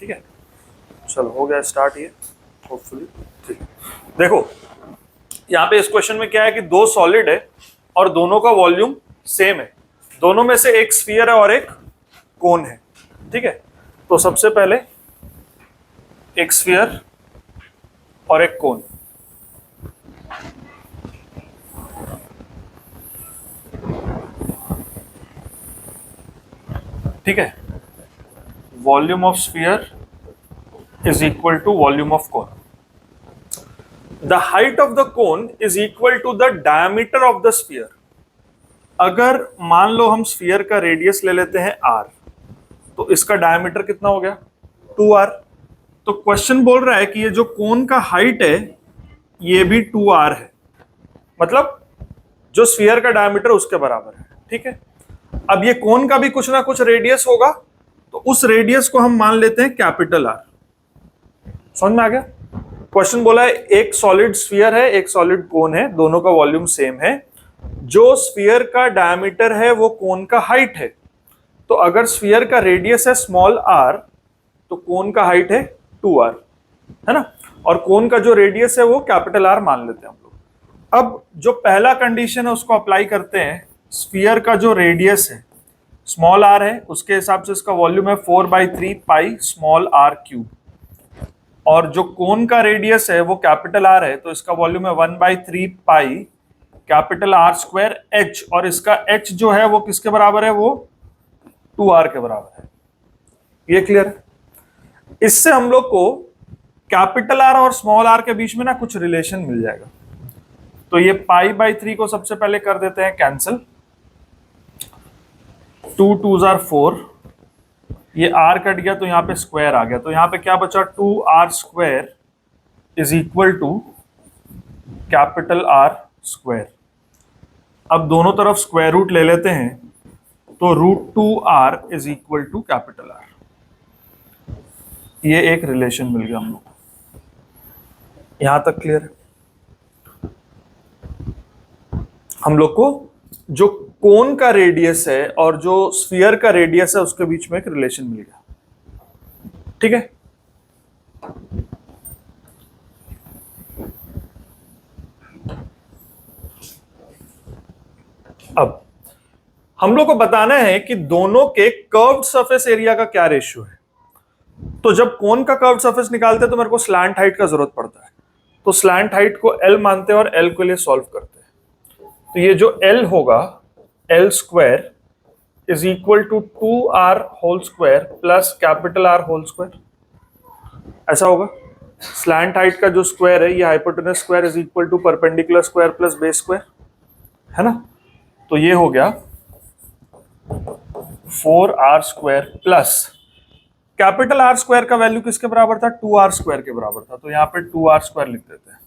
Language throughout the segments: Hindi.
ठीक है, चलो हो गया स्टार्ट ये होपफुली। ठीक है, देखो यहाँ पे इस क्वेश्चन में क्या है कि दो सॉलिड है और दोनों का वॉल्यूम सेम है, दोनों में से एक स्फीयर है और एक कोन है। ठीक है, तो सबसे पहले एक स्फीयर और एक कोन। ठीक है, volume of sphere is equal to volume of cone. The height of the cone is equal to the diameter of the sphere. अगर मान लो हम स्फीयर का रेडियस ले लेते हैं r, तो इसका डायमीटर कितना हो गया 2r। तो क्वेश्चन बोल रहा है कि ये जो कोन का हाइट है ये भी 2r है, मतलब जो स्फीयर का डायमीटर उसके बराबर है। ठीक है, अब ये कोन का भी कुछ ना कुछ रेडियस होगा, तो उस रेडियस को हम मान लेते हैं कैपिटल R। समझ में आ गया? क्वेश्चन बोला है एक सॉलिड स्फीयर है, एक सॉलिड कोन है, दोनों का वॉल्यूम सेम है, जो स्फीयर का डायमीटर है वो कोन का हाइट है। तो अगर स्फीयर का रेडियस है स्मॉल r, तो कोन का हाइट है 2r, है ना, और कोन का जो रेडियस है वो कैपिटल R मान लेते हैं हम लोग। अब जो पहला कंडीशन है उसको अप्लाई करते हैं। स्फीयर का जो रेडियस है स्मॉल r है, उसके हिसाब से इसका वॉल्यूम है 4/3 पाई स्मॉल r क्यूब, और जो कोन का रेडियस है वो कैपिटल R है, तो इसका वॉल्यूम है 1/3 pi capital R square h, और इसका h जो है वो किसके बराबर है, वो 2r के बराबर है। ये क्लियर है? इससे हम लोग को कैपिटल R और स्मॉल r के बीच में ना कुछ रिलेशन मिल जाएगा। तो ये पाई/3 को सबसे पहले कर देते हैं कैंसिल, 2 2s are 4, ये r कट गया तो यहाँ पे स्क्वायर आ गया, तो यहाँ पे क्या बचा 2r square is equal to capital R square. अब दोनों तरफ स्क्वायर रूट ले लेते हैं, तो √2r is equal to capital R। ये एक रिलेशन मिल गया हम लोग को। यहां तक क्लियर है? हम लोग को जो कोन का रेडियस है और जो स्फीयर का रेडियस है उसके बीच में एक रिलेशन मिल गया। ठीक है, अब हम लोग को बताना है कि दोनों के कर्व्ड सरफेस एरिया का क्या रेशियो है। तो जब कोन का कर्व्ड सरफेस निकालते हैं तो मेरे को स्लैंट हाइट का जरूरत पड़ता है, तो स्लैंट हाइट को L मानते हैं और L के लिए सॉल्व करते हैं। तो ये जो L होगा, L square is equal to 2r whole square plus capital R whole square, ऐसा होगा। स्लैंट हाइट का जो स्क्वायर है ये hypotenuse square is equal to perpendicular square plus base square, है ना। तो ये हो गया 4r square plus capital R square का वैल्यू किसके बराबर था, 2r स्क्वायर के बराबर था, तो यहाँ पे 2r स्क्वायर लिख देते हैं।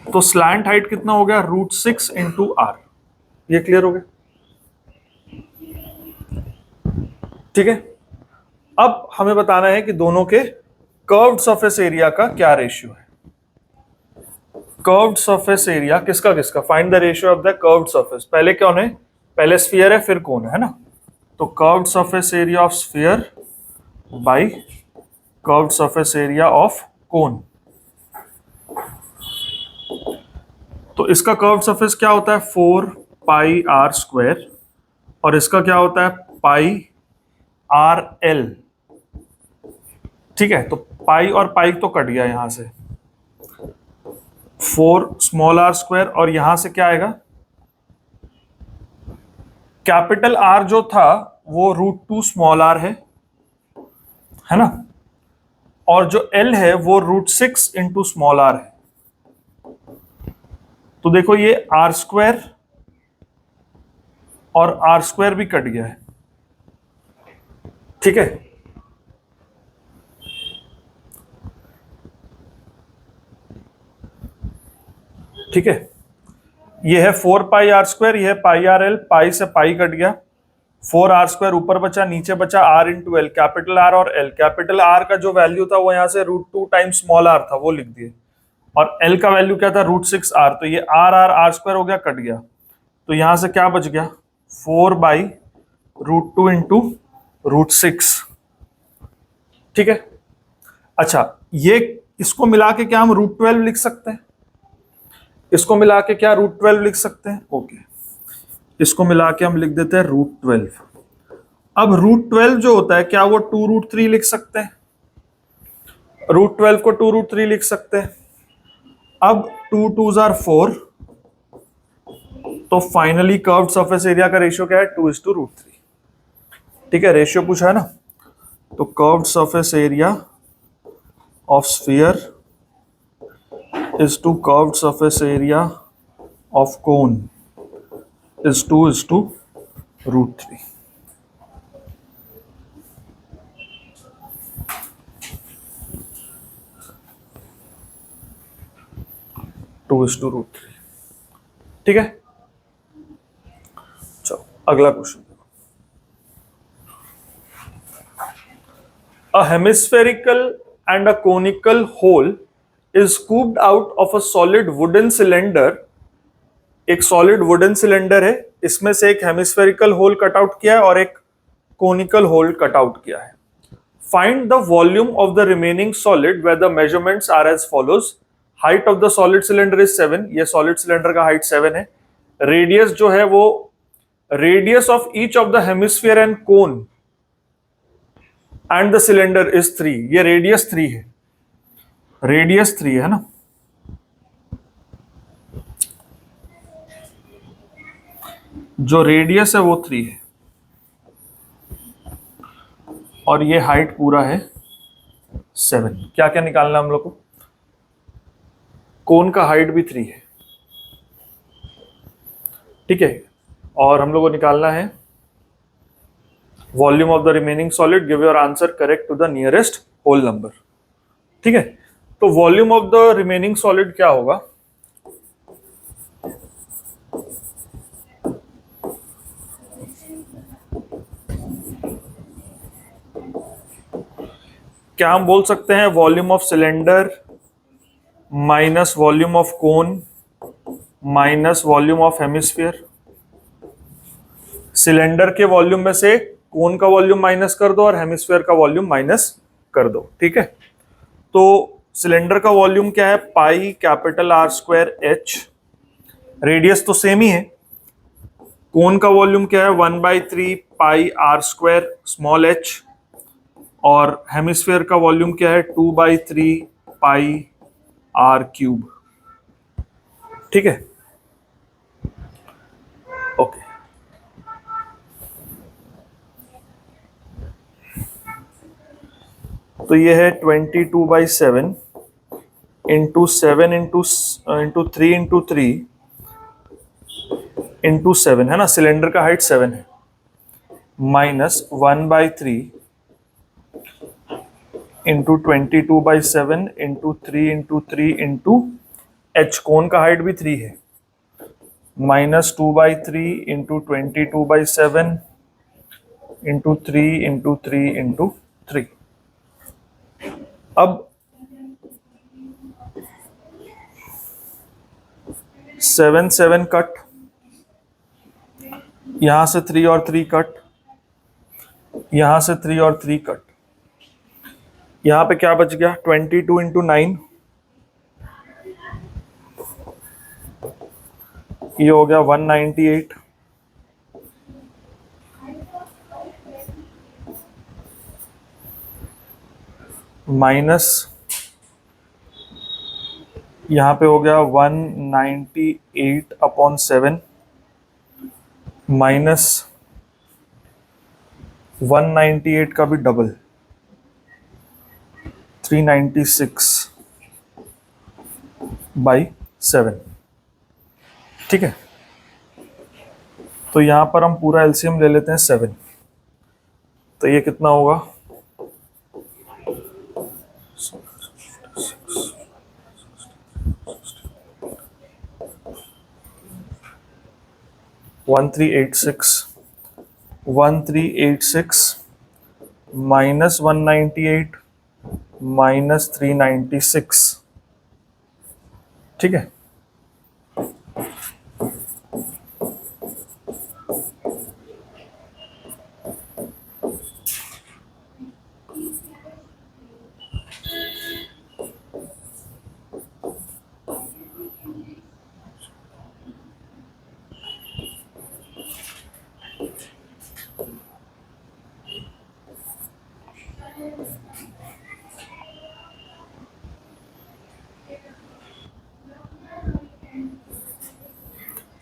तो स्लैंट हाइट कितना हो गया, √6 इंटू r। ये क्लियर हो गया? ठीक है, अब हमें बताना है कि दोनों के कर्व्ड सरफेस एरिया का क्या रेशियो है। कर्व्ड सरफेस एरिया किसका किसका, find the ratio of the curved surface. पहले कौन है, पहले स्फीयर है फिर कोन है ना। तो curved surface area of sphere by curved surface area of cone. तो इसका कर्व्ड सरफेस क्या होता है 4πr स्क्वायर, और इसका क्या होता है πrl। ठीक है, तो पाई और पाई तो कट गया यहां से, 4 स्मॉल r स्क्वायर, और यहां से क्या आएगा, कैपिटल R जो था वो √2 स्मॉल r है ना, और जो L है वो √6 इंटू स्मॉल r है। तो देखो ये r स्क्वायर और r स्क्वायर भी कट गया है। ठीक है, ठीक है, ये है 4πr स्क्वायर, ये है πrl, पाई से पाई कट गया, 4r स्क्वायर ऊपर बचा, नीचे बचा r into L, capital R और L। कैपिटल R का जो वैल्यू था वो यहां से √2 टाइम्स स्मॉल r था, वो लिख दिए, और L का वैल्यू क्या था √6r, तो ये r स्क्वायर हो गया, कट गया, तो यहां से क्या बच गया 4/√2 इंटू √6, ठीक है। अच्छा, ये इसको मिला के क्या हम √12 लिख सकते हैं? इसको मिला के क्या √12 लिख सकते हैं? ओके, इसको मिला के हम लिख देते हैं √12। अब √12 जो होता है, क्या वो 2√3 लिख सकते हैं? √12 को 2√3 लिख सकते हैं। अब 2 2s are 4, तो फाइनली कर्व्ड सरफेस एरिया का रेशियो क्या है? 2:√3, ठीक है। रेशियो पूछा है ना, तो curved surface area of sphere is to curved surface area of cone is 2:√3। ठीक है। चलो अगला question. A hemispherical and a conical hole is scooped out of a solid wooden cylinder. एक solid wooden cylinder है, इसमें से एक hemispherical hole कट आउट किया है और एक conical hole कट आउट किया है। Find the volume of the remaining solid where the measurements are as follows. Height of the solid cylinder is 7, ये solid cylinder का height 7 है। Radius जो है वो radius of each of the hemisphere and cone and the cylinder is 3, ये radius 3 है, radius 3 है ना। जो रेडियस है वो 3 है और ये हाइट पूरा है 7। क्या क्या निकालना हम लोग को? कोन का हाइट भी 3 है, ठीक है। और हम लोग को निकालना है volume of the remaining solid. Give your answer correct to the nearest whole number, ठीक है। तो volume of the remaining solid क्या होगा? क्या हम बोल सकते हैं volume of cylinder minus volume of cone minus volume of hemisphere? Cylinder के वॉल्यूम में से कोन का वॉल्यूम माइनस कर दो और हेमिस्फीयर का वॉल्यूम माइनस कर दो, ठीक है। तो सिलेंडर का वॉल्यूम क्या है? Pi capital R square H, radius तो सेम ही है। कोन का वॉल्यूम क्या है? 1/3 पाई R स्क्वायर स्मॉल h, और हेमिस्फीयर का वॉल्यूम क्या है? 2/3 पाई R क्यूब, ठीक है। ओके, तो ये है 22/7 इंटू 7 इंटू 3 इंटू 3 इंटू 7 है ना, सिलेंडर का हाइट 7 है, minus 1/3 into 22/7 into 3 into h, कोन का हाइट भी 3 है, माइनस 2/3 इंटू 22/7 इंटू 3 इंटू 3। अब 7 7 कट, यहां से 3 और 3 कट, यहां से 3 और 3 कट, यहां पे क्या बच गया? 22 इंटू 9, ये हो गया 198, माइनस यहां पे हो गया 198/7 माइनस 198 का भी डबल 396/7, ठीक है। तो यहां पर हम पूरा एलसीएम ले लेते हैं 7, तो ये कितना होगा? 1386 माइनस 198 माइनस 396, ठीक है।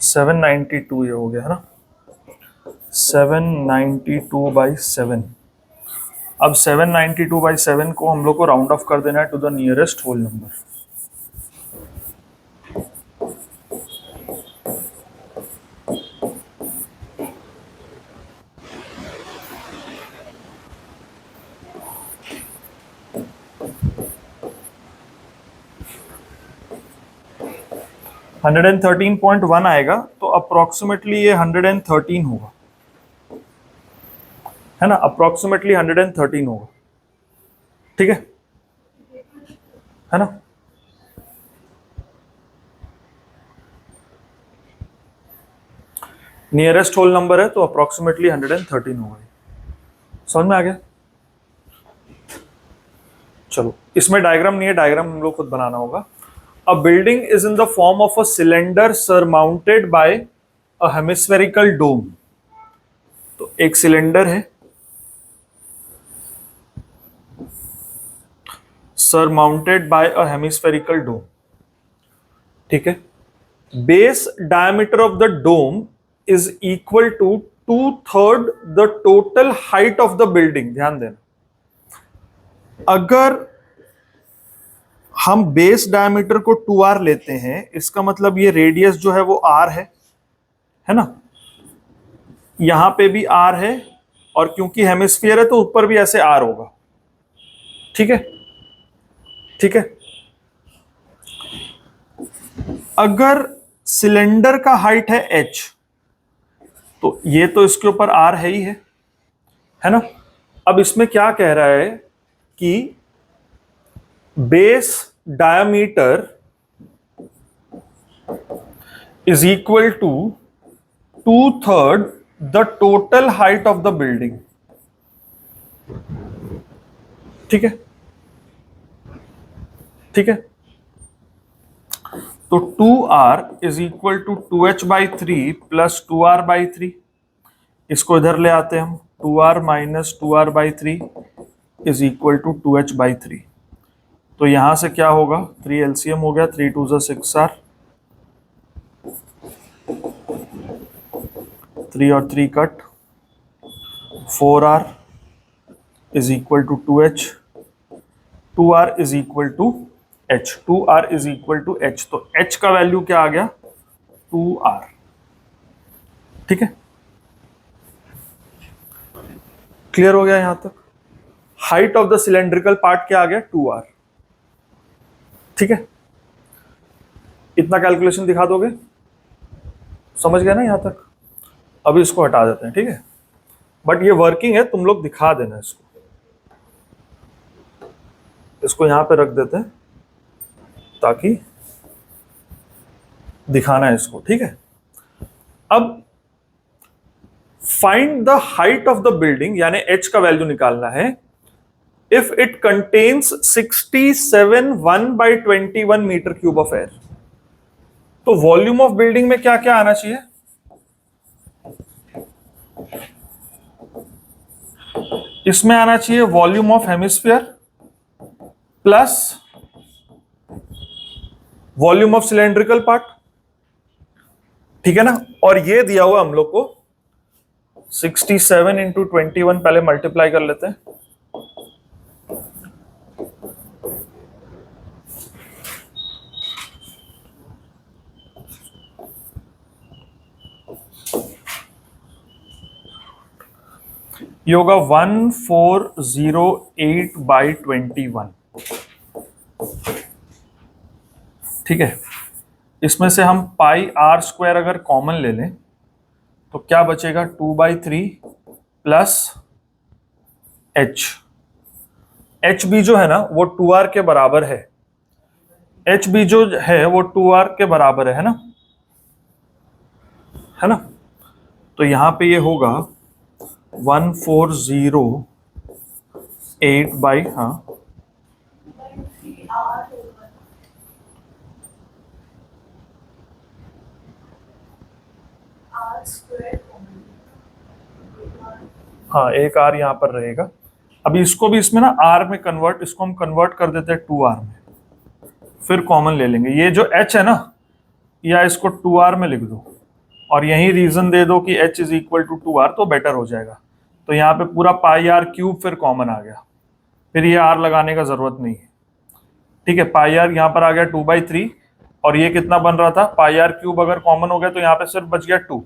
792 ये हो गया है ना, 792/7। अब 792/7 को हम लोग को राउंड ऑफ कर देना है to the nearest whole number. Hundred and 113.1 आएगा, तो अप्रोक्सीमेटली ये 113 होगा, है ना, अप्रोक्सीमेटली 113 होगा, ठीक है ना। नियरेस्ट होल नंबर है तो अप्रोक्सीमेटली 113 होगा। समझ में आ गया? चलो, इसमें डायग्राम नहीं है, डायग्राम हम लोग खुद बनाना होगा। A building is in the form of a cylinder surmounted by a hemispherical dome. तो एक सिलेंडर है surmounted by a hemispherical dome, ठीक है। Base diameter of the dome is equal to 2/3 the total height of the building. ध्यान देना, अगर हम बेस डायमीटर को 2r लेते हैं, इसका मतलब ये रेडियस जो है वो r है ना, यहां पे भी r है, और क्योंकि हेमिस्फीयर है तो ऊपर भी ऐसे r होगा, ठीक है, ठीक है। अगर सिलेंडर का हाइट है h, तो ये तो इसके ऊपर r है ही है ना। अब इसमें क्या कह रहा है कि base diameter is equal to 2/3 the total height of the building, ठीक है, ठीक है। तो 2r is equal to 2h/3 plus 2r/3। इसको इधर ले आते हैं हम, 2r minus 2r/3 is equal to 2h/3। तो यहां से क्या होगा, 3 एलसीएम हो गया, 3 2 6r, 3 और 3 cut, 4r is equal to 2h, 2r is equal to h, 2r is equal to h। तो h का वैल्यू क्या आ गया, 2r, ठीक है। क्लियर हो गया यहां तक? Height of the cylindrical part क्या आ गया, 2r, ठीक है। इतना कैलकुलेशन दिखा दोगे? समझ गया ना यहां तक? अभी इसको हटा देते हैं, ठीक है, बट ये वर्किंग है, तुम लोग दिखा देना इसको। इसको यहां पे रख देते हैं ताकि दिखाना है इसको, ठीक है। अब find the height of the building, यानी h का वैल्यू निकालना है, if it contains 67 1/21 metre cube of air. तो वॉल्यूम ऑफ बिल्डिंग में क्या क्या आना चाहिए, इसमें आना चाहिए volume of hemisphere plus volume of cylindrical part, ठीक है ना। और ये दिया हुआ हम लोग को 67 इंटू 21, पहले मल्टीप्लाई कर लेते हैं। ये होगा 1408/21, ठीक है। इसमें से हम πr² अगर कॉमन ले लें तो क्या बचेगा, 2/3 प्लस h। एच बी जो है ना वो 2r के बराबर है, एच बी जो है वो 2r के बराबर है ना, है ना। तो यहां पे ये होगा 1408 बाई, हाँ, हाँ, एक आर यहां पर रहेगा, अभी इसको भी इसमें ना आर में कन्वर्ट, इसको हम कन्वर्ट कर देते हैं 2r में, फिर कॉमन ले लेंगे। ये जो h है ना, या इसको 2r में लिख दो और यही रीजन दे दो कि h is equal to 2r, तो बेटर हो जाएगा। तो यहाँ पे पूरा पाई आर क्यूब फिर कॉमन आ गया, फिर ये r लगाने का जरूरत नहीं है। ठीक है, पाई आर यहाँ पर आ गया 2/3, और ये कितना बन रहा था, पाई आर क्यूब अगर कॉमन हो गया तो यहाँ पे सिर्फ बच गया 2।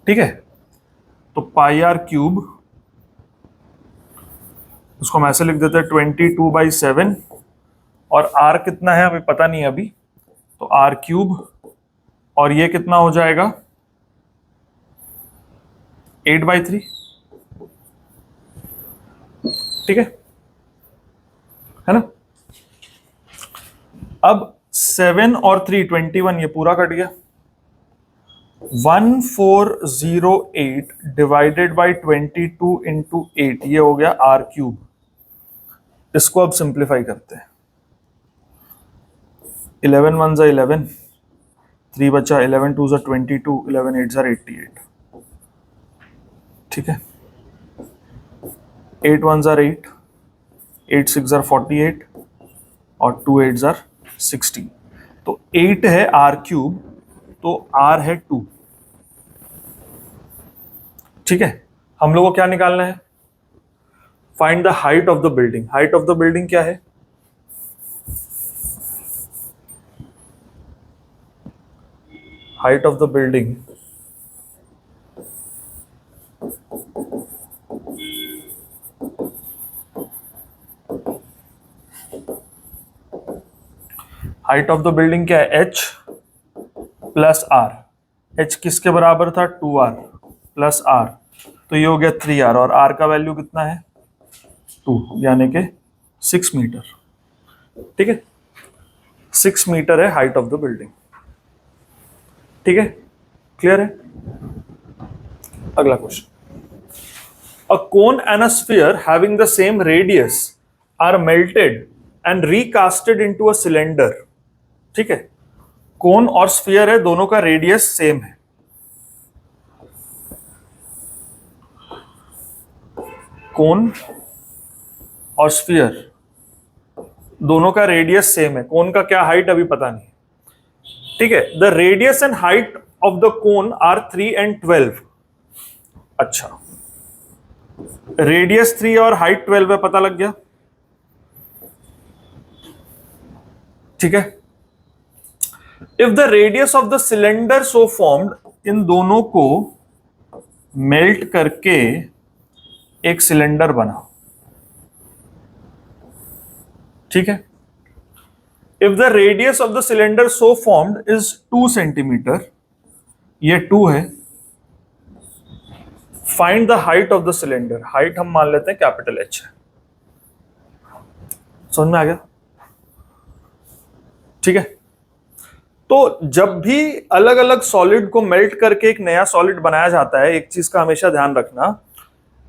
ठीक है, तो पाई आर क्यूब, उसको हम ऐसे लिख देते हैं 22/7, और r कितना है हमें पता नहीं अभी, तो r क्यूब, और ये कितना हो जाएगा 8/3। ठीक है ना। अब 7 और 3 21, ये पूरा कट गया। 1408 डिवाइडेड बाई 22 इंटू 8, ये हो गया r क्यूब। इसको अब सिंप्लीफाई करते हैं। 11 1 जा 11, 3 बचा, 11 2 जा 22, 11 8 जा 88। ठीक है, 8 1 जा 8, 8 6 जा 48, और 2 8 जा 16। तो 8 है r क्यूब, तो r है 2। ठीक है, हम लोगों को क्या निकालना है, find the height of the building. Height of the building क्या है, height of the building height of the building क्या है, h प्लस आर। h किसके बराबर था, 2r प्लस r, तो ये हो गया 3r, और r का वैल्यू कितना है 2, यानी कि 6 मीटर। ठीक है, 6 मीटर है हाइट ऑफ द बिल्डिंग। ठीक है, क्लियर है। अगला question, a cone and a sphere having the same radius are melted and recasted into a cylinder. ठीक है, कोन और स्फीयर है, दोनों का रेडियस सेम है। कोन और स्फीयर दोनों का रेडियस सेम है। कोन का क्या हाइट अभी पता नहीं। ठीक है, the radius and height of the cone are 3 and 12। अच्छा, रेडियस 3 और हाइट 12 है, पता लग गया। ठीक है, if the radius of the cylinder so formed, इन दोनों को मेल्ट करके एक सिलेंडर बना। ठीक है, if the radius of the cylinder so formed is 2 centimetre, ये 2 है, find the height of the cylinder. Height हम मान लेते हैं कैपिटल H है। समझ में आ गया। ठीक है, तो जब भी अलग अलग सॉलिड को मेल्ट करके एक नया सॉलिड बनाया जाता है, एक चीज का हमेशा ध्यान रखना,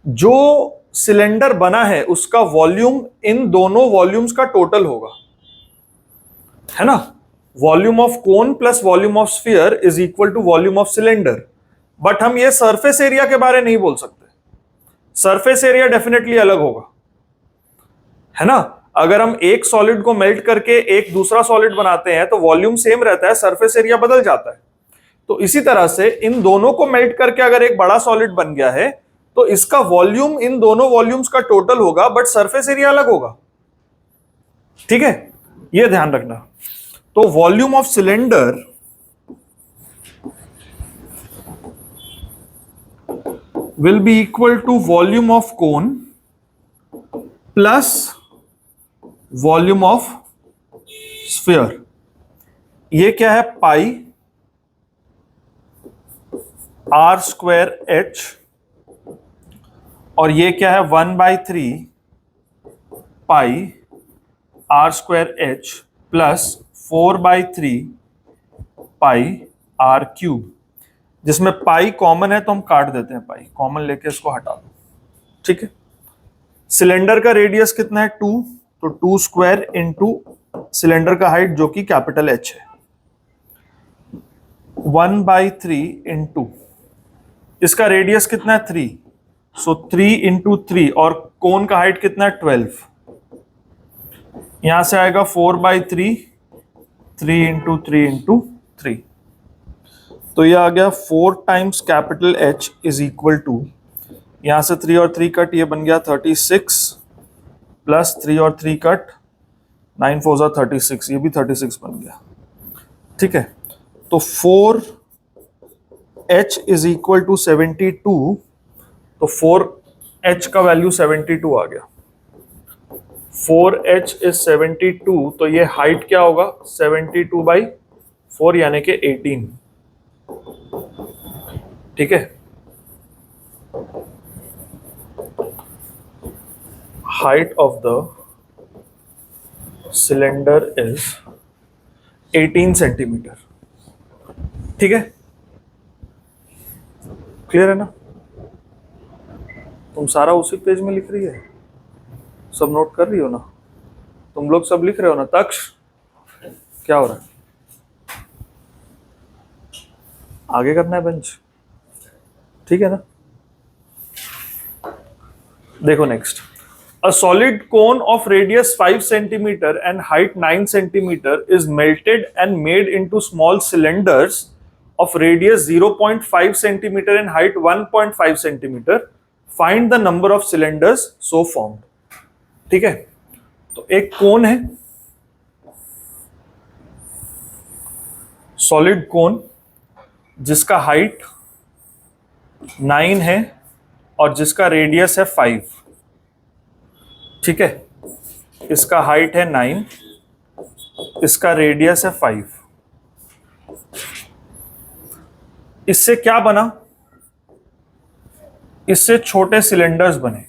जो सिलेंडर बना है उसका वॉल्यूम इन दोनों वॉल्यूम्स का टोटल होगा, है ना। Volume of cone plus volume of sphere is equal to volume of cylinder. But हम ये सरफेस एरिया के बारे नहीं बोल सकते। सरफेस एरिया डेफिनेटली अलग होगा, है ना। अगर हम एक सॉलिड को मेल्ट करके एक दूसरा सॉलिड बनाते हैं तो वॉल्यूम सेम रहता है, सरफेस एरिया बदल जाता है। तो इसी तरह से इन दोनों को मेल्ट करके अगर एक बड़ा सॉलिड बन गया है तो इसका वॉल्यूम इन दोनों वॉल्यूम्स का टोटल होगा, बट सरफेस एरिया अलग होगा। ठीक है, यह ध्यान रखना। तो volume of cylinder will be equal to volume of cone plus volume of sphere। ये क्या है, पाई r स्क्वायर h, और ये क्या है 1/3 पाई r स्क्वायर h प्लस 4/3 पाई r क्यूब। जिसमें पाई कॉमन है तो हम काट देते हैं, पाई कॉमन लेके इसको हटा दो। ठीक है, सिलेंडर का रेडियस कितना है 2, तो 2 स्क्वायर इंटू सिलेंडर का हाइट जो कि कैपिटल H है, 1/3 इंटू इसका रेडियस कितना है 3, सो 3 × 3 और कोन का हाइट कितना है 12, यहां से आएगा 4/3, 3 × 3 × 3, तो ये आ गया 4 times capital H is equal to, यहां से 3 और 3 कट, ये बन गया 36 प्लस 3 और 3 कट, 9 4 जा 36, ये भी 36 बन गया। ठीक है, तो 4H इज इक्वल टू 72, तो 4H का वैल्यू 72 आ गया। 4H इज 72, तो ये हाइट क्या होगा 72/4 यानी कि 18। ठीक है, height of the cylinder is 18 centimetre. ठीक है, क्लियर है ना? तुम सारा उसी पेज में लिख रही है, सब नोट कर रही हो ना? तुम लोग सब लिख रहे हो ना? तक्ष, क्या हो रहा है? आगे करना है बेंच, ठीक है ना? देखो next, a solid cone of radius 5 centimeter and height 9 centimeter is melted and made into small cylinders of radius 0.5 centimeter and height 1.5 centimeter. Find the number of cylinders so formed. ठीक है, तो एक कोन है, सॉलिड कोन, जिसका हाइट 9 है और जिसका रेडियस है 5। ठीक है, इसका हाइट है 9, इसका रेडियस है 5। इससे क्या बना? इससे छोटे सिलेंडर्स बने।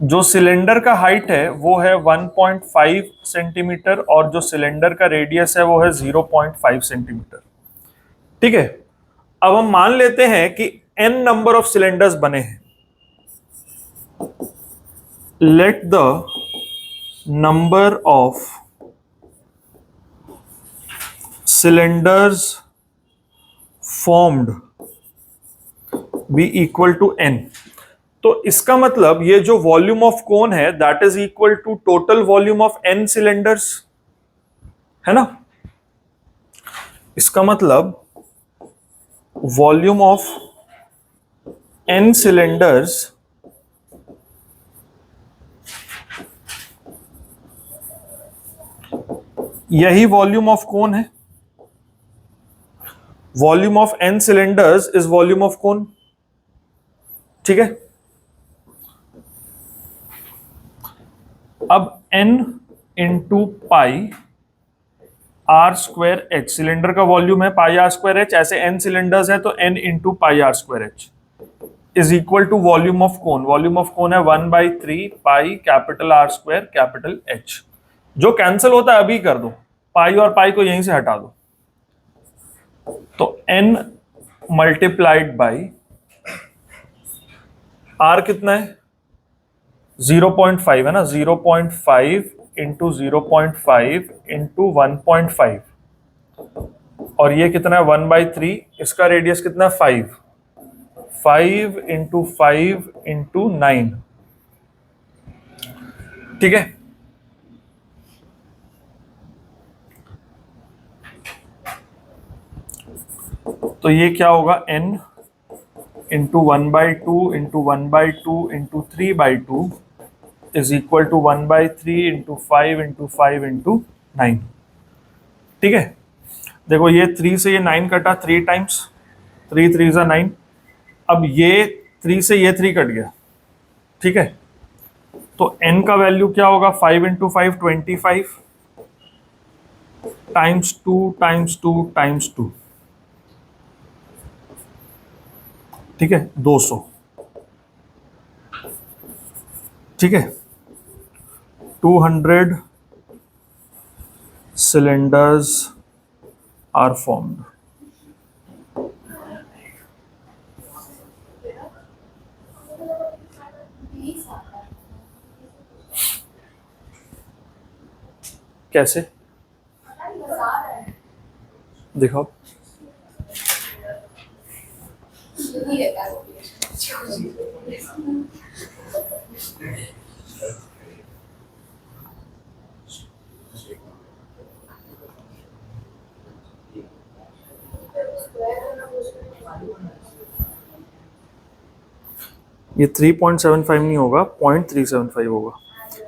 जो सिलेंडर का हाइट है वो है 1.5 सेंटीमीटर और जो सिलेंडर का रेडियस है वो है 0.5 सेंटीमीटर। ठीक है, अब हम मान लेते हैं कि n नंबर ऑफ सिलेंडर्स बने हैं। Let the number of cylinders formed be equal to n। तो इसका मतलब ये जो वॉल्यूम ऑफ कोन है that is equal to total volume of n cylinders, है ना? इसका मतलब वॉल्यूम ऑफ n सिलेंडर्स यही वॉल्यूम ऑफ कोन है। Volume of n cylinders is volume of cone. ठीक है, अब n into pi r square h, cylinder का वॉल्यूम है पाई आर स्क्वायर एच, ऐसे n सिलेंडर्स है तो n into pi r square h is equal to volume of cone. Volume of cone है 1/3 pi capital R square capital H. जो कैंसिल होता है अभी कर दो, पाई और पाई को यहीं से हटा दो, तो n मल्टीप्लाइड बाई आर कितना है 0.5 है ना, 0.5 इंटू 0.5 इंटू 1.5 और ये कितना है 1/3, इसका रेडियस कितना है 5 इंटू 5 इंटू 9। ठीक है, तो ये क्या होगा n into 1/2 into 1/2 into 3/2 is equal to 1/3 into 5 into 5 into 9। ठीक है, देखो ये 3 से ये 9 कटा 3 टाइम्स, 3 3 जा 9। अब ये 3 से ये 3 कट गया। ठीक है, तो n का वैल्यू क्या होगा 5 इंटू 5 25 टाइम्स 2 टाइम्स 2 टाइम्स 2। ठीक है, 200। ठीक है, 200 cylinders are formed। कैसे दिखाओ? ये 3.75 नहीं होगा, 0.375 होगा,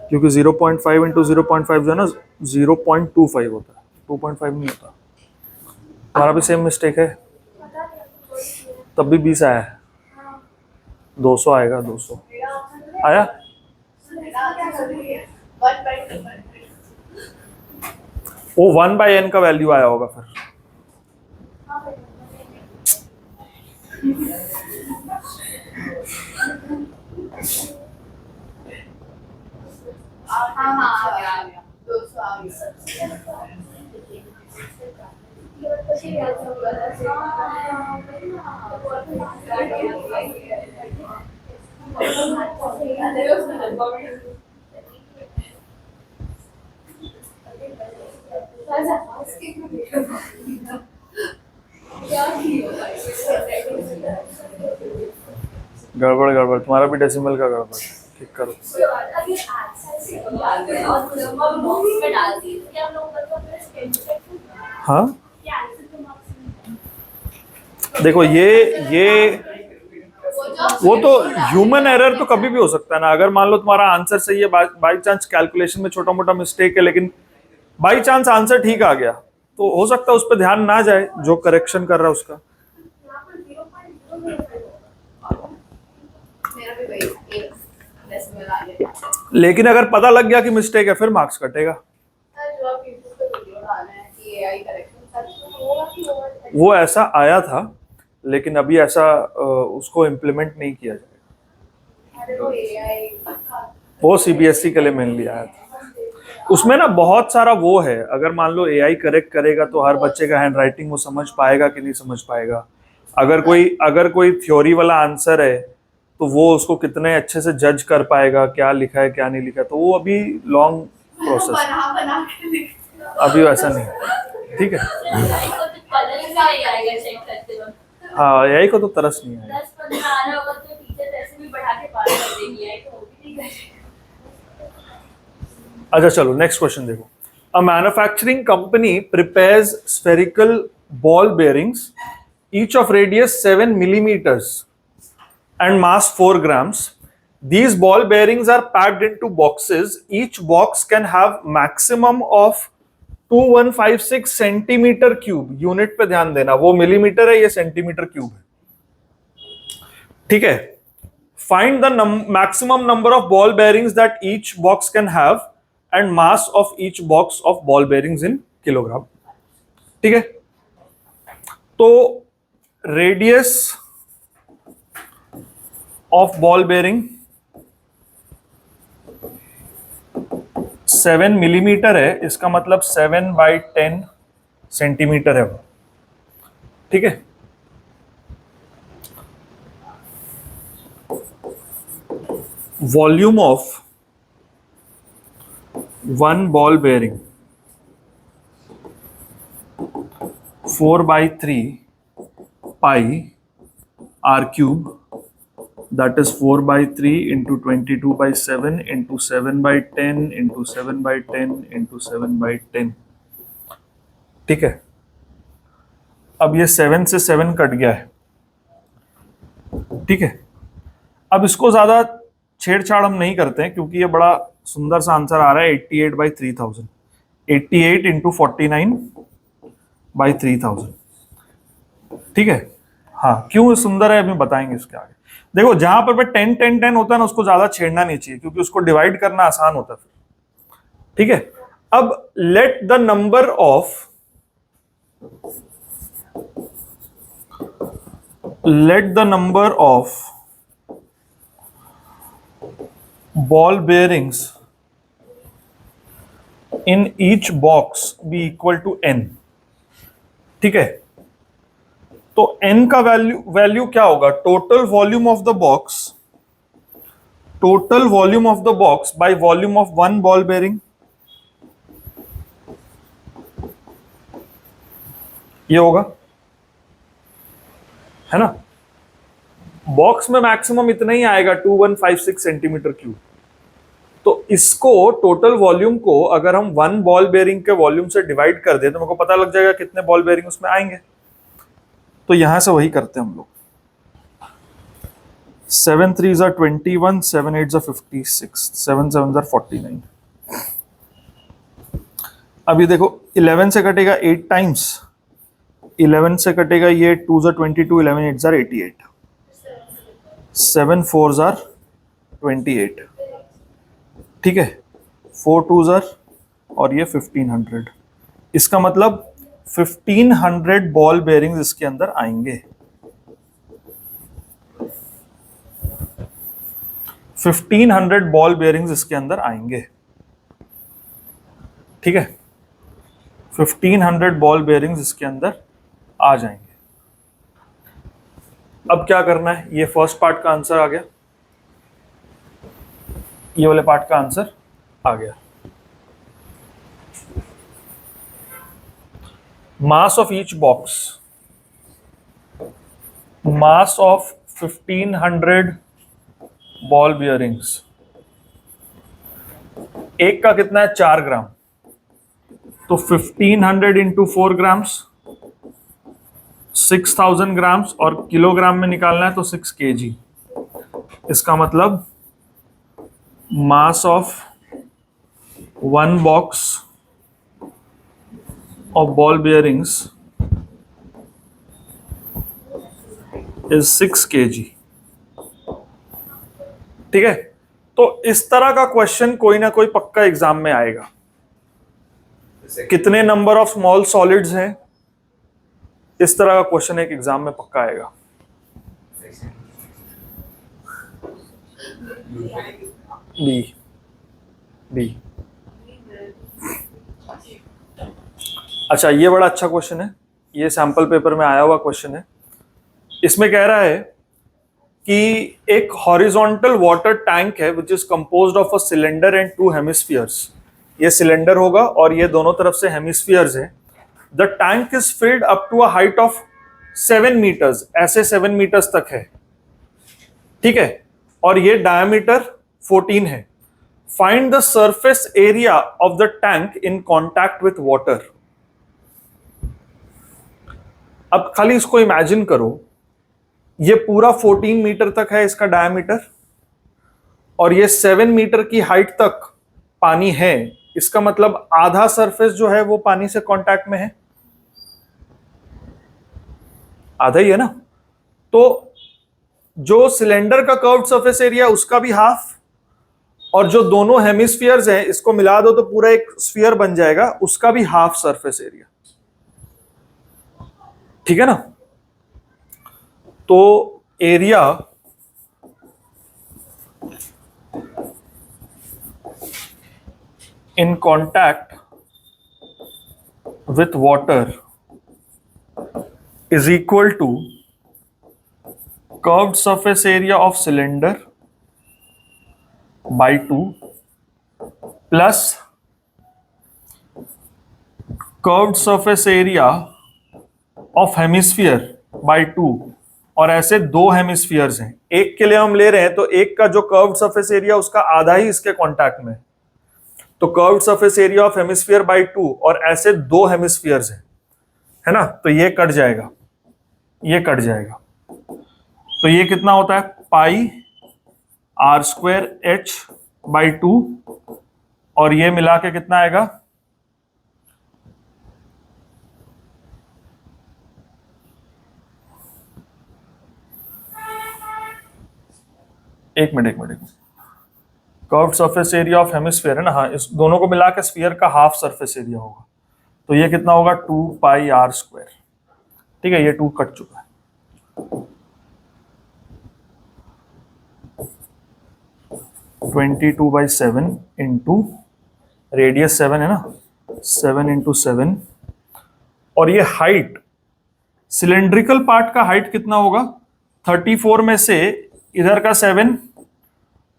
क्योंकि 0.5 इंटू 0.5 जो है ना 0.25 होता है, 2.5 नहीं होता। हमारा भी सेम मिस्टेक है, तब भी 20 आया है। 200 आएगा, 200 आया। वो 1/n का वैल्यू आया होगा फिर। गड़बड़ गड़बड़, तुम्हारा भी डेसिमल का गड़बड़, ठीक करो। हाँ देखो ये वो तो ह्यूमन एरर तो कभी भी हो सकता है ना। अगर मान लो तुम्हारा आंसर सही है, बाई चांस कैलकुलेशन में छोटा मोटा मिस्टेक है, लेकिन बाई चांस आंसर ठीक आ गया, तो हो सकता है उस पर ध्यान ना जाए जो करेक्शन कर रहा है उसका। लेकिन अगर पता लग गया कि मिस्टेक है, फिर मार्क्स कटेगा। वो ऐसा आया था, लेकिन अभी ऐसा उसको इम्प्लीमेंट नहीं किया जाएगा। वो सीबीएसई के लिए मेनली आया था। उसमें ना बहुत सारा वो है, अगर मान लो एआई करेक्ट करेगा तो हर बच्चे का हैंड राइटिंग वो समझ पाएगा कि नहीं समझ पाएगा। अगर कोई थ्योरी वाला आंसर है तो वो उसको कितने अच्छे से जज कर पाएगा, क्या लिखा है क्या नहीं लिखा, तो वो अभी लॉन्ग प्रोसेस है, अभी वैसा नहीं। ठीक है, हाँ एआई को तो तरस नहीं है। अच्छा चलो नेक्स्ट क्वेश्चन देखो। A manufacturing company prepares spherical ball bearings each of radius 7 millimeters and mass 4 grams. These ball bearings are packed into boxes. Each box can have maximum of 2156 centimetre cube. Unit पे ध्यान देना, वो मिलीमीटर है, ये सेंटीमीटर क्यूब है। ठीक है, find the maximum number of ball bearings that each box can have and mass of each box of ball bearings in kilogram. ठीक है, तो radius of ball bearing 7 millimetre है, इसका मतलब 7/10 सेंटीमीटर है वो। ठीक है, volume of one ball bearing 4/3 pi r cube, that is 4/3 into 22/7 into 7/10 into 7/10 into 7/10। ठीक है, अब ये 7 से 7 कट गया है। ठीक है, अब इसको ज्यादा छेड़छाड़ हम नहीं करते हैं, क्योंकि ये बड़ा सुंदर सा आंसर आ रहा है 88/3000, 88 इंटू 49/3000। ठीक है, हाँ क्यों सुंदर है अभी बताएंगे इसके आगे। देखो जहां पर 10 10 10 होता है ना, उसको ज्यादा छेड़ना नहीं चाहिए, क्योंकि उसको डिवाइड करना आसान होता है फिर। ठीक है, अब let the number of ball bearings in each box be equal to n। ठीक है, तो n का वैल्यू क्या होगा? Total volume of the box by volume of one ball bearing. ये होगा, है ना? बॉक्स में मैक्सिमम इतना ही आएगा 2156 सेंटीमीटर क्यूब। तो इसको टोटल वॉल्यूम को अगर हम वन बॉल बेयरिंग के वॉल्यूम से डिवाइड कर दें तो मेरे को पता लग जाएगा कितने बॉल बेयरिंग उसमें आएंगे। तो यहां से वही करते हैं हम लोग। 7 3s are 21, 7 8s are 56, 7 7s are 49। अभी देखो 11 से कटेगा 8 टाइम्स, 11 से कटेगा ये 2s are 22, 11 8s are 88, 7 4s are 28, ठीक है, 4 2s are और ये 1500। इसका मतलब 1500 बॉल बेयरिंग्स इसके अंदर आएंगे। 1500 बॉल बेयरिंग्स इसके अंदर आएंगे, ठीक है, 1500 बॉल बेयरिंग्स इसके अंदर आ जाएंगे। अब क्या करना है, ये फर्स्ट पार्ट का आंसर आ गया, ये वाले पार्ट का आंसर आ गया। Mass of each box, mass of 1500 ball bearings, एक का कितना है 4 ग्राम, तो 1500 इंटू 4 ग्राम्स 6000 ग्राम्स, और किलोग्राम में निकालना है तो 6 kg। इसका मतलब mass of one box of ball bearings is 6 kg, ठीक है। तो इस तरह का क्वेश्चन कोई ना कोई पक्का एग्जाम में आएगा। कितने नंबर ऑफ स्मॉल सॉलिड्स हैं, इस तरह का क्वेश्चन एक एग्जाम में पक्का आएगा। बी बी अच्छा, ये बड़ा अच्छा क्वेश्चन है, ये सैंपल पेपर में आया हुआ क्वेश्चन है। इसमें कह रहा है कि एक हॉरिजॉन्टल वाटर टैंक है which is composed of a cylinder and 2 hemispheres. ये सिलेंडर होगा और ये दोनों तरफ से हेमिस्फीयर्स है। The tank is filled up to a height of 7 metres, ऐसे 7 मीटर्स तक है, ठीक है, और ये डायमीटर 14 है। Find the surface area of the tank in contact with water. अब खाली इसको इमेजिन करो, ये पूरा 14 मीटर तक है इसका डायमीटर, और ये 7 मीटर की हाइट तक पानी है। इसका मतलब आधा सरफेस जो है वो पानी से कांटेक्ट में है, आधा ही है ना। तो जो सिलेंडर का कर्व्ड सरफेस एरिया उसका भी हाफ, और जो दोनों हेमिस्फीयर्स हैं इसको मिला दो तो पूरा एक स्फीयर बन जाएगा, उसका भी हाफ सरफेस एरिया, ठीक है ना। तो area in contact with water is equal to curved surface area of cylinder by 2 plus curved surface area of hemisphere by 2। और ऐसे 2 हेमिस्फीयर्स हैं, एक के लिए हम ले रहे हैं तो एक का जो कर्व्ड सरफेस एरिया उसका आधा ही इसके कांटेक्ट में, तो curved surface area of hemisphere by 2, और ऐसे 2 हेमिस्फीयर्स हैं, है ना। तो ये कट जाएगा, ये कट जाएगा, तो ये कितना होता है पाई r² h बाई 2, और ये मिला के कितना आएगा, एक minute curved surface area of hemisphere है ना, हाँ, इस दोनों को मिला के स्फीयर का हाफ सरफेस एरिया होगा, तो ये कितना होगा 2 पाई r², ठीक है, ये 2 कट चुका है। (22 by 7) इंटू रेडियस 7 है ना, 7 इंटू 7, और ये हाइट, सिलेंड्रिकल पार्ट का हाइट कितना होगा, 34 में से इधर का 7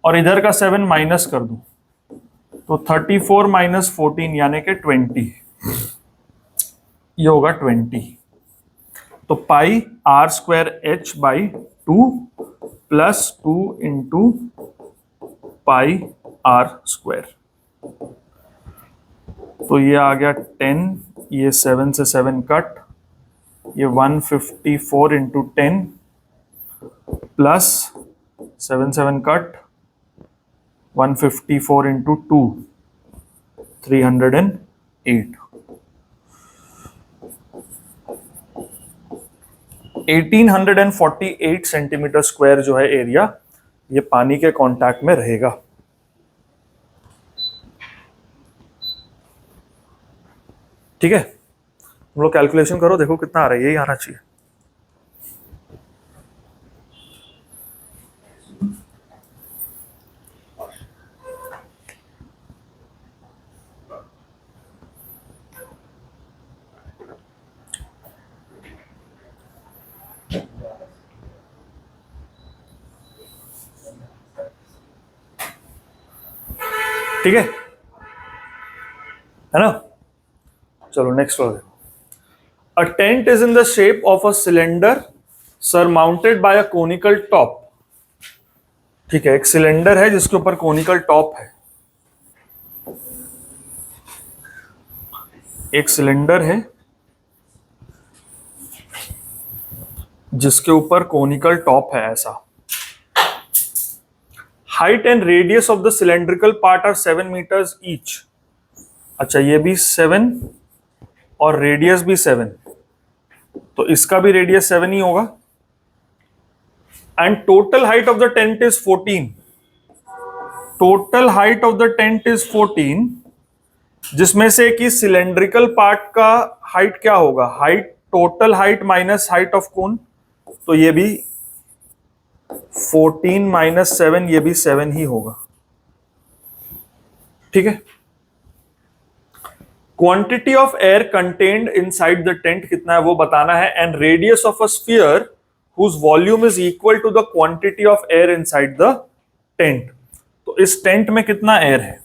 और इधर का 7 माइनस कर दूं तो 34 माइनस 14 यानी कि 20, ये होगा 20। तो पाई r² h by 2 +2 × pi r square. तो ये आ गया 10, ये 7 से 7 कट, ये 154 × 10 प्लस 7 7 कट, 154 × 2 308। 1848 सेंटीमीटर स्क्वायर जो है एरिया, ये पानी के कांटेक्ट में रहेगा। ठीक है, तुम लोग कैलकुलेशन करो, देखो कितना आ रहा है, यही आना चाहिए। ठीक है ना? चलो नेक्स्ट वाला देखो। A tent is in the shape of a cylinder surmounted by a conical top. ठीक है, एक सिलेंडर है जिसके ऊपर कोनिकल टॉप है। एक सिलेंडर है जिसके ऊपर कोनिकल टॉप है ऐसा। Height and radius of the cylindrical part are 7 metres each. अच्छा, ये भी 7 और रेडियस भी 7, तो इसका भी रेडियस 7 ही होगा। And total height of the tent is 14। Total height of the tent is 14, जिसमें से कि सिलेंड्रिकल पार्ट का हाइट क्या होगा? Height, total height minus height of cone, तो ये भी 14 - 7, ये भी 7 ही होगा। ठीक है। Quantity of air contained inside the tent कितना है वो बताना है। And radius of a sphere whose volume is equal to the quantity of air inside the tent. तो इस टेंट में कितना एयर है?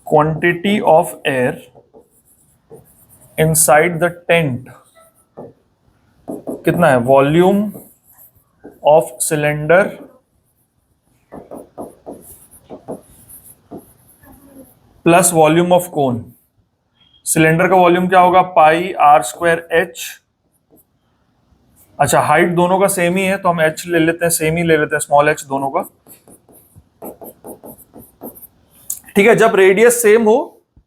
Quantity of air inside the tent कितना है? Volume of cylinder plus volume of cone. Cylinder का वॉल्यूम क्या होगा? πr²h। अच्छा, हाइट दोनों का सेम ही है तो हम h ले लेते हैं, सेम ही ले लेते हैं, स्मॉल h दोनों का। ठीक है, जब रेडियस सेम हो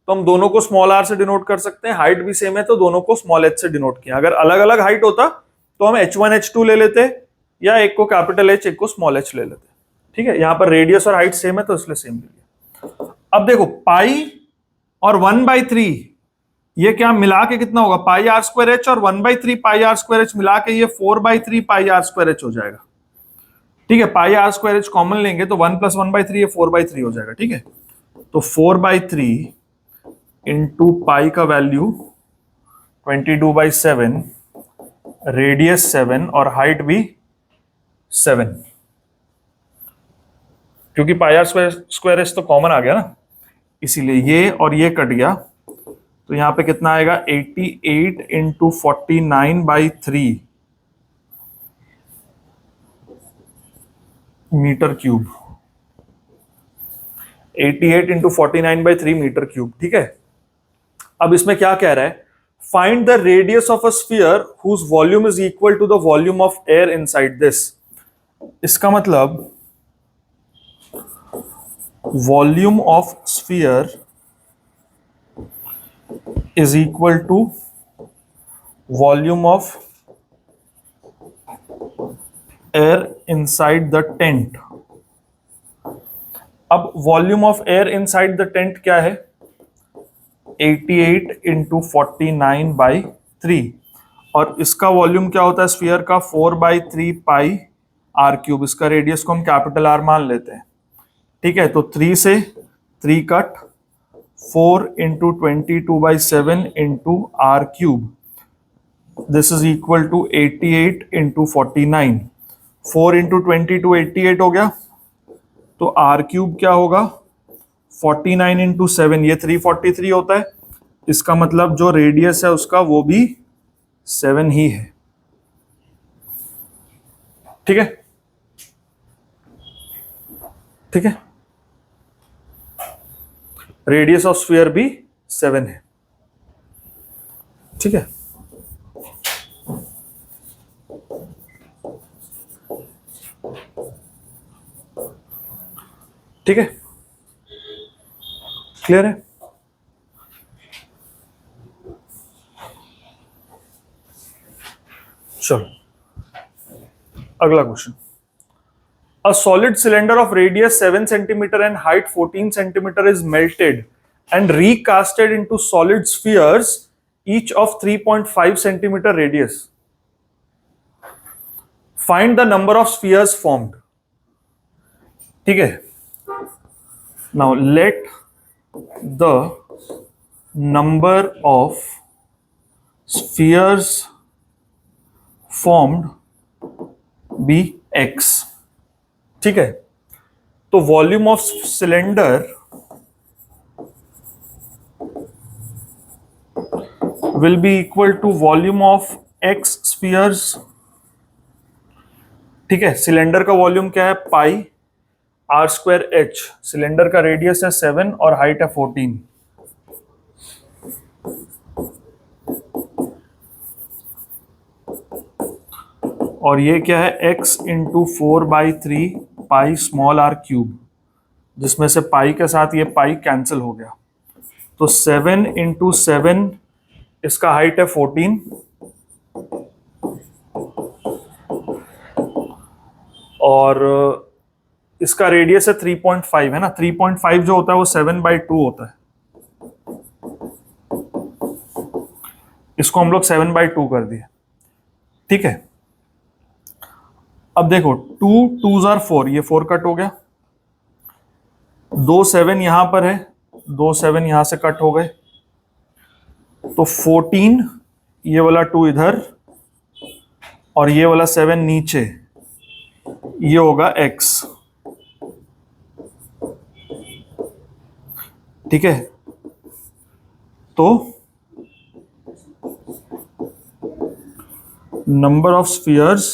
तो हम दोनों को स्मॉल r से डिनोट कर सकते हैं, हाइट भी सेम है तो दोनों को स्मॉल h से डिनोट किया। अगर अलग अलग हाइट होता तो हम h1 h2 ले लेते, या एक को कैपिटल H एक को स्मॉल h ले लेते। ठीक है, यहां पर रेडियस और हाइट सेम है तो इसलिए सेम ले लिया। अब देखो, पाई और 1/3 ये क्या मिला के कितना होगा? πr²h और 1/3 πr²h मिला के ये 4/3 πr²h हो जाएगा। ठीक है, πr²h कॉमन लेंगे तो 1 + 1/3 ये 4/3 हो जाएगा। ठीक है, तो 4/3 इंटू पाई का वैल्यू 22/7, रेडियस 7 और हाइट भी 7, क्योंकि πr² तो कॉमन आ गया ना, इसीलिए ये और ये कट गया। तो यहां पे कितना आएगा? 88 × 49/3 मीटर क्यूब। 88 × 49/3 metre cube. ठीक है, अब इसमें क्या कह रहा है? Find the radius of a sphere whose volume is equal to the volume of air inside this. इसका मतलब volume of sphere is equal to volume of air inside the tent। अब volume of air inside the tent क्या है? 88 × 49/3, और इसका वॉल्यूम क्या होता है स्फीयर का? 4/3 πr³। इसका रेडियस को हम कैपिटल R मान लेते हैं। ठीक है, तो 3 से 3 cut, 4 × 22/7 × r³। This is equal to 88 × 49। 4 × 22 88 हो गया, तो r³ क्या होगा? 49 × 7, ये 343 होता है। इसका मतलब जो रेडियस है उसका वो भी 7 ही है। ठीक है, ठीक है। रेडियस ऑफ स्फीयर भी 7 है, ठीक है। ठीक है, क्लियर है। चलो अगला question. A solid cylinder of radius 7 centimeter and height 14 centimeter is melted and recasted into solid spheres, each of 3.5 centimeter radius. Find the number of spheres formed. ठीक है, now let the number of spheres formed be x. ठीक है, तो volume of cylinder will be equal to volume of x spheres. ठीक है, सिलेंडर का वॉल्यूम क्या है, pi r square h. Cylinder का रेडियस है 7 और हाइट है 14। और ये क्या है, x into 4/3 pi small r cube, जिसमें से पाई के साथ ये पाई कैंसिल हो गया। तो 7 इंटू 7, इसका हाइट है 14 और इसका रेडियस है 3.5 है ना। 3.5 जो होता है वो 7/2 होता है। इसको हम लोग 7/2 कर दिए, ठीक है। अब देखो 2 2s are 4, ये 4 कट हो गया, 2 7 यहां पर है, 2 7 यहां से कट हो गए, तो 14 ये वाला 2 इधर और ये वाला 7 नीचे, ये होगा x, ठीक है। तो number of spheres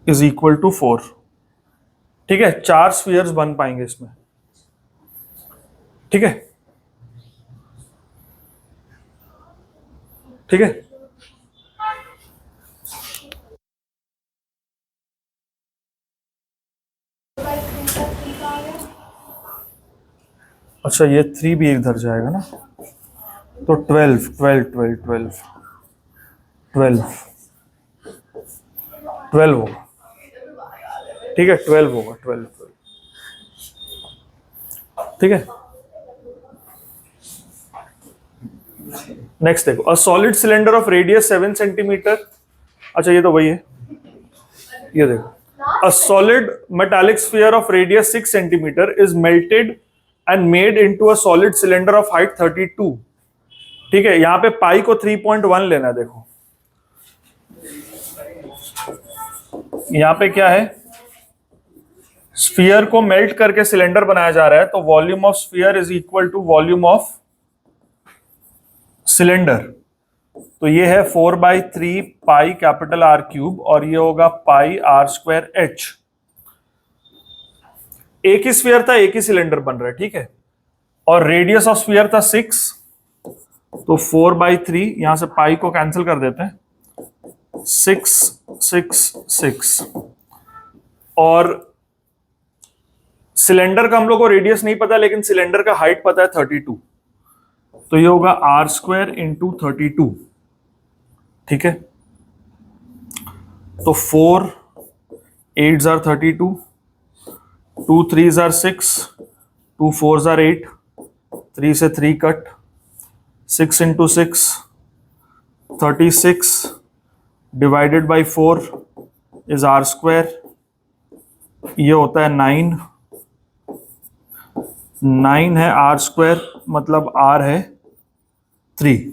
is equal to 4, ठीक है। 4 स्फीयर्स बन पाएंगे इसमें, ठीक है, ठीक है। अच्छा ये 3 भी इधर जाएगा ना, तो 12 12 12 12 12 12 होगा, ठीक है। 12 होगा, 12 12, ठीक है। नेक्स्ट देखो, a solid cylinder of radius 7 centimetre. अच्छा ये तो वही है, ये देखो, a solid metallic sphere of radius 6 centimetre is melted and made into a solid cylinder of height 32। ठीक है, यहां पे पाई को 3.1 लेना है। देखो यहां पे क्या है, स्फीयर को मेल्ट करके सिलेंडर बनाया जा रहा है, तो volume of sphere is equal to volume of cylinder. तो ये है 4/3 पाई कैपिटल आर क्यूब और ये होगा पाई आर स्क्वायर एच। एक ही स्फीयर था, एक ही सिलेंडर बन रहा है, ठीक है। और रेडियस ऑफ स्फीयर था 6, तो 4/3, यहां से पाई को कैंसिल कर देते हैं, 6 6 6। और सिलेंडर का हम लोग को रेडियस नहीं पता, लेकिन सिलेंडर का हाइट पता है 32, तो ये होगा आर स्क्वायर इंटू 32, ठीक है। तो 4 8s are 32, 2 3s are 6, 2 4s are 8, 3 से 3 cut, 6 into 6 36 divided by 4 is r square, ये होता है 9 9 है आर स्क्वायर, मतलब आर है 3,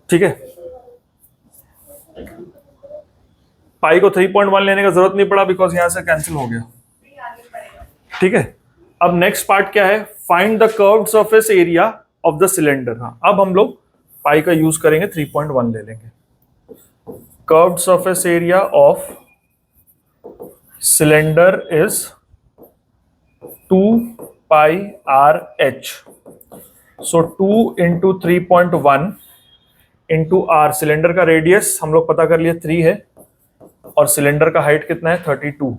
ठीक है। पाई को 3.1 लेने का जरूरत नहीं पड़ा, बिकॉज यहां से कैंसिल हो गया, ठीक है। अब नेक्स्ट पार्ट क्या है, find the curved surface area of the cylinder. हाँ, अब हम लोग पाई का यूज करेंगे, 3.1 ले लेंगे। curved surface area of cylinder is 2 pi r h. So 2 into 3.1 into r, cylinder का रेडियस हम लोग पता कर लिए 3 है और सिलेंडर का हाइट कितना है 32.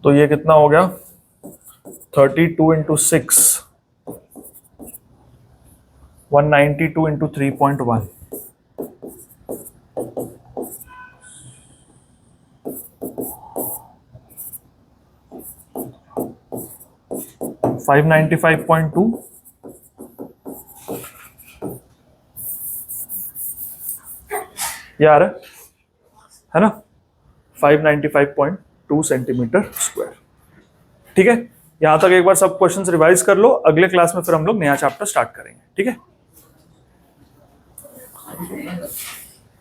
तो ये कितना हो गया 32 into 6, 192 into 3.1. 595.2. ये आ रहा है ना 595.2 सेंटीमीटर स्क्वायर. ठीक है, यहां तक एक बार सब क्वेश्चंस रिवाइज कर लो. अगले क्लास में फिर हम लोग नया चैप्टर स्टार्ट करेंगे. ठीक है.